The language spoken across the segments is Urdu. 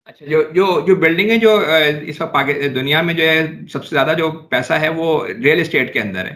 اچھا، جو بلڈنگیں جو اس وقت دنیا میں جو ہے سب سے زیادہ جو پیسہ ہے وہ ریئل اسٹیٹ کے اندر ہے.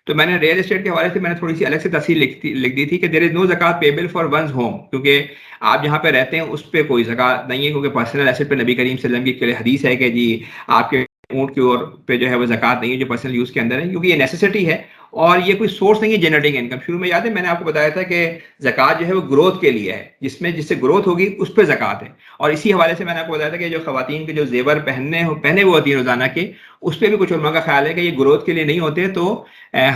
تو میں نے ریئل اسٹیٹ کے حوالے سے میں نے تھوڑی سی الگ سے تفصیل لکھ دی تھی کہ دیر از نو زکات پیبل فار ونز ہوم، کیونکہ آپ جہاں پہ رہتے ہیں اس پہ کوئی زکات نہیں ہے، کیونکہ پرسنل ایسٹ پہ نبی کریم صلی اللہ علیہ وسلم کی حدیث ہے کہ جی آپ کے اونٹ کی اور پہ جو ہے وہ زکات نہیں ہے جو پرسنل یوز کے اندر ہے، کیونکہ یہ نیسیسٹی ہے اور یہ کوئی سورس نہیں ہے جنریٹنگ انکم. شروع میں یاد ہے میں نے آپ کو بتایا تھا کہ زکات جو ہے وہ گروتھ کے لیے ہے، جس سے گروتھ ہوگی اس پہ زکات ہے. اور اسی حوالے سے میں نے آپ کو بتایا تھا کہ جو خواتین کے جو زیور پہنے ہوئے ہوتی ہیں روزانہ کے، اس پہ بھی کچھ علماء کا خیال ہے کہ یہ گروتھ کے لیے نہیں ہوتے، تو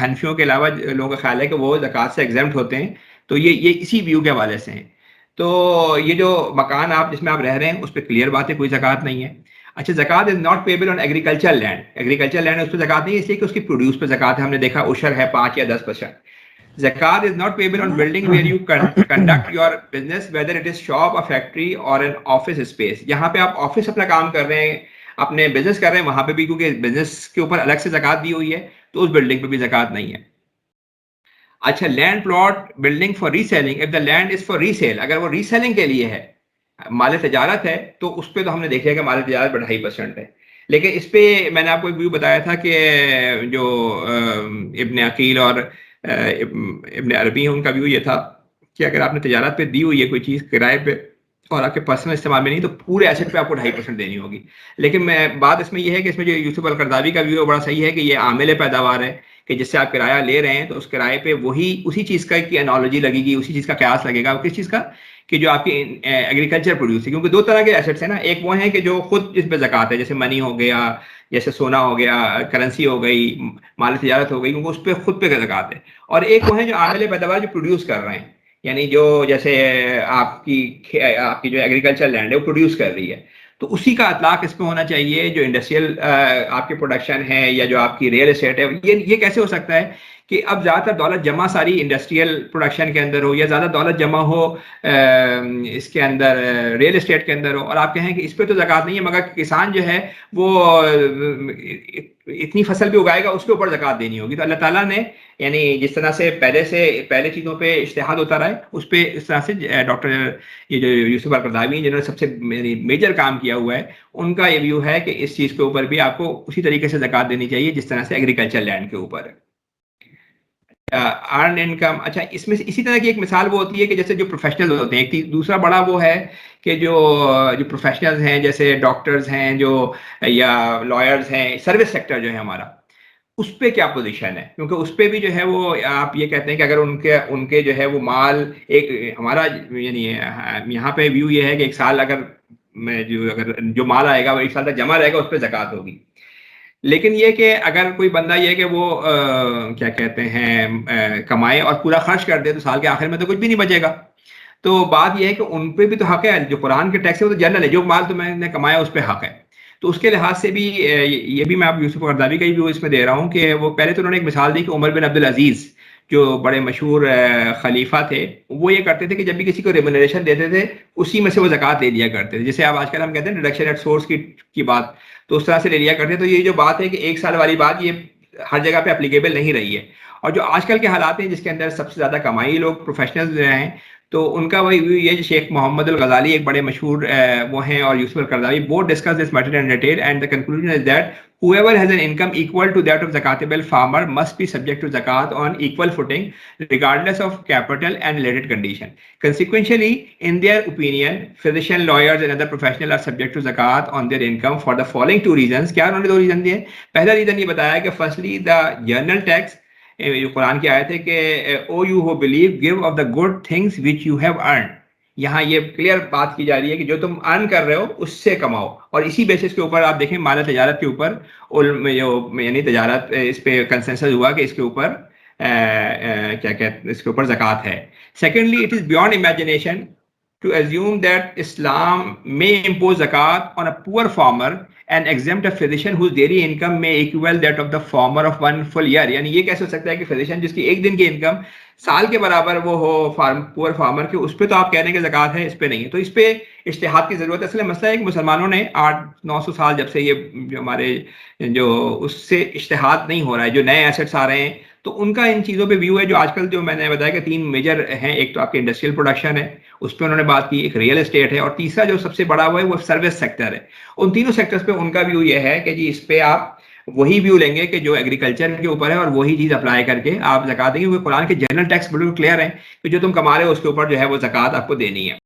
حنفیوں کے علاوہ لوگوں کا خیال ہے کہ وہ زکات سے ایگزمپٹ ہوتے ہیں. تو یہ اسی ویو کے حوالے سے ہیں. تو یہ جو مکان آپ جس میں آپ رہ رہے ہیں اس پہ کلیئر بات ہے کوئی زکات نہیں ہے. اچھا، زکات is not payable on agriculture land. Agriculture land اس پہ زکات نہیں ہے، اس لیے کہ اس کی پروڈیوس پہ زکات ہے. ہم نے دیکھا عشر ہے 5 یا 10%. Zakat is not payable on building where you conduct your business, whether it is shop, a factory or an office space. یہاں پہ آپ آفس اپنا کام کر رہے ہیں، اپنے بزنس کر رہے ہیں، وہاں پہ بھی کیونکہ بزنس کے اوپر الگ سے زکات دی ہوئی ہے تو اس بلڈنگ پہ بھی زکات نہیں ہے. اچھا، land plot building for reselling, if the land is for resale, اگر وہ ری سیلنگ کے لیے ہے، مال تجارت ہے، تو اس پہ تو ہم نے دیکھا کہ مال تجارت 2.5% ہے. لیکن اس پہ میں نے آپ کو ایک ویو بتایا تھا کہ جو ابن عقیل اور ابن عربی ہیں ان کا ویو یہ تھا کہ اگر آپ نے تجارت پہ دی ہوئی ہے کوئی چیز کرائے پہ اور آپ کے پرسنل استعمال میں نہیں، تو پورے ایسٹ پہ آپ کو 2.5% دینی ہوگی. لیکن بات اس میں یہ ہے کہ اس میں جو یوسف القرضاوی کا ویو بڑا صحیح ہے کہ یہ عامل پیداوار ہے، کہ جس سے آپ کرایہ لے رہے ہیں تو اس کرائے پہ اسی چیز کا کی انالوجی لگے گی، اسی چیز کا قیاس لگے گا. کس چیز کا؟ کہ جو آپ کی ایگریکلچر پروڈیوس ہے. کیونکہ 2 طرح کے ایسٹس ہیں نا، ایک وہ ہیں کہ جو خود جس پہ زکات ہے، جیسے منی ہو گیا، جیسے سونا ہو گیا، کرنسی ہو گئی، مال تجارت ہو گئی، کیونکہ اس پہ خود پہ زکات ہے. اور ایک وہ ہیں جو عامل پیداوار جو پروڈیوس کر رہے ہیں، یعنی جو جیسے آپ کی جو ایگریکلچر لینڈ ہے وہ پروڈیوس کر رہی ہے، تو اسی کا اطلاق اس پہ ہونا چاہیے. جو انڈسٹریل آپ کی پروڈکشن ہے یا جو آپ کی ریئل اسٹیٹ ہے، یہ کیسے ہو سکتا ہے کہ اب زیادہ تر دولت جمع ساری انڈسٹریل پروڈکشن کے اندر ہو، یا زیادہ دولت جمع ہو اس کے اندر ریئل اسٹیٹ کے اندر ہو، اور آپ کہیں کہ اس پہ تو زکات نہیں ہے، مگر کسان جو ہے وہ اتنی فصل بھی اگائے گا اس کے اوپر زکات دینی ہوگی. تو اللہ تعالیٰ نے یعنی جس طرح سے پہلے چیزوں پہ اجتہاد ہوتا رہا ہے، اس پہ اس طرح سے ڈاکٹر یہ جو یوسف القرضاوی ہیں جنہوں نے سب سے میجر کام کیا ہوا ہے، ان کا یہ ویو ہے کہ اس چیز کے اوپر بھی آپ کو اسی طریقے سے زکات دینی چاہیے جس طرح سے ایگریکلچر لینڈ کے اوپر ہے. ارن انکم. اچھا، اس میں اسی طرح کی ایک مثال وہ ہوتی ہے کہ جیسے جو پروفیشنل ہوتے ہیں، ایک دوسرا بڑا وہ ہے کہ جو پروفیشنلز ہیں، جیسے ڈاکٹرز ہیں جو یا لائرز ہیں، سروس سیکٹر جو ہے ہمارا، اس پہ کیا پوزیشن ہے؟ کیونکہ اس پہ بھی جو ہے وہ آپ یہ کہتے ہیں کہ اگر ان کے جو ہے وہ مال ایک ہمارا یعنی یہاں پہ ویو یہ ہے کہ ایک سال اگر جو مال آئے گا وہ ایک سال تک جمع رہے گا، اس پہ زکات ہوگی. لیکن یہ کہ اگر کوئی بندہ یہ کہ وہ کیا کہتے ہیں کمائے اور پورا خرچ کر دے تو سال کے آخر میں تو کچھ بھی نہیں بچے گا. تو بات یہ ہے کہ ان پہ بھی تو حق ہے. جو قرآن کے ٹیکس ہے وہ تو جنرل ہے، جو مال تو میں نے کمایا اس پہ حق ہے. تو اس کے لحاظ سے بھی یہ بھی میں آپ یوسف قرضاوی کا بھی اس میں دے رہا ہوں کہ وہ پہلے تو انہوں نے ایک مثال دی کہ عمر بن عبدالعزیز جو بڑے مشہور خلیفہ تھے، وہ یہ کرتے تھے کہ جب بھی کسی کو ریمونریشن دیتے تھے اسی میں سے وہ زکات لے لیا کرتے تھے. جیسے اب آج کل ہم کہتے ہیں ڈیڈکشن ایٹ سورس کی بات، تو اس طرح سے لے لیا کرتے. تو یہ جو بات ہے کہ 1 سال والی بات، یہ ہر جگہ پہ اپلیکیبل نہیں رہی ہے. اور جو آج کل کے حالات ہیں جس کے اندر سب سے زیادہ کمائی لوگ پروفیشنلز ہیں، تو ان کا وہی یہ شیخ محمد الغزالی ایک بڑے مشہور وہ ہیں، اور Yusuf al Qaradawi both discuss this matter in detail and the conclusion is that whoever has an income equal to that of zakatable farmer must be subject to zakat on equal footing regardless of capital and related condition. Consequentially, in their opinion, physician, lawyers and other professionals are subject to zakat on their income for the following 2 reasons. کیا انہوں نے 2 ریزن دیے؟ پہلا ریزن یہ بتایا کہ firstly the general tax، جو قرآن کی آیت ہے کہ O you who believe give of the good things which you have earned. یہاں یہ کلیئر بات کی جا رہی ہے کہ جو تم ارن کر رہے ہو اس سے کماؤ. اور اسی بیسس کے اوپر آپ دیکھیں مال تجارت کے اوپر یعنی تجارت اس پہ کنسنسس ہوا کہ اس کے اوپر کیا کہتے ہیں اس کے اوپر زکات ہے. Secondly it is beyond imagination to assume that Islam may impose zakat on a poor farmer and exempt a physician whose daily income may equal that of the farmer of 1 full year. یعنی یہ کیسے ہو سکتا ہے کہ فزیشین جس کی ایک دن کی انکم سال کے برابر وہ ہو پور فارمر کے، اس پہ تو آپ کہہ رہے ہیں کہ زکات ہے، اس پہ نہیں ہے. تو اس پہ اجتہاد کی ضرورت ہے. اصل مسئلہ ہے کہ مسلمانوں نے 800-900 سال جب سے یہ جو ہمارے جو اس سے اجتہاد نہیں ہو رہا ہے، جو نئے ایسٹس آ رہے ہیں تو ان کا ان چیزوں پہ ویو ہے جو آج کل جو میں نے بتایا کہ 3 میجر ہیں. ایک تو آپ کے انڈسٹریل پروڈکشن ہے، اس پہ انہوں نے بات کی، ایک ریئل اسٹیٹ ہے، اور تیسرا جو سب سے بڑا وہ ہے وہ سروس سیکٹر ہے. ان تینوں سیکٹرز پہ ان کا ویو یہ ہے کہ جی اس پہ آپ وہی ویو لیں گے کہ جو ایگریکلچر کے اوپر ہے، اور وہی چیز اپلائی کر کے آپ زکات دیں گے، کیونکہ قرآن کے جنرل ٹیکس بالکل کلیئر ہیں کہ جو تم کما رہے ہو اس کے اوپر جو ہے وہ زکات آپ کو دینی ہے.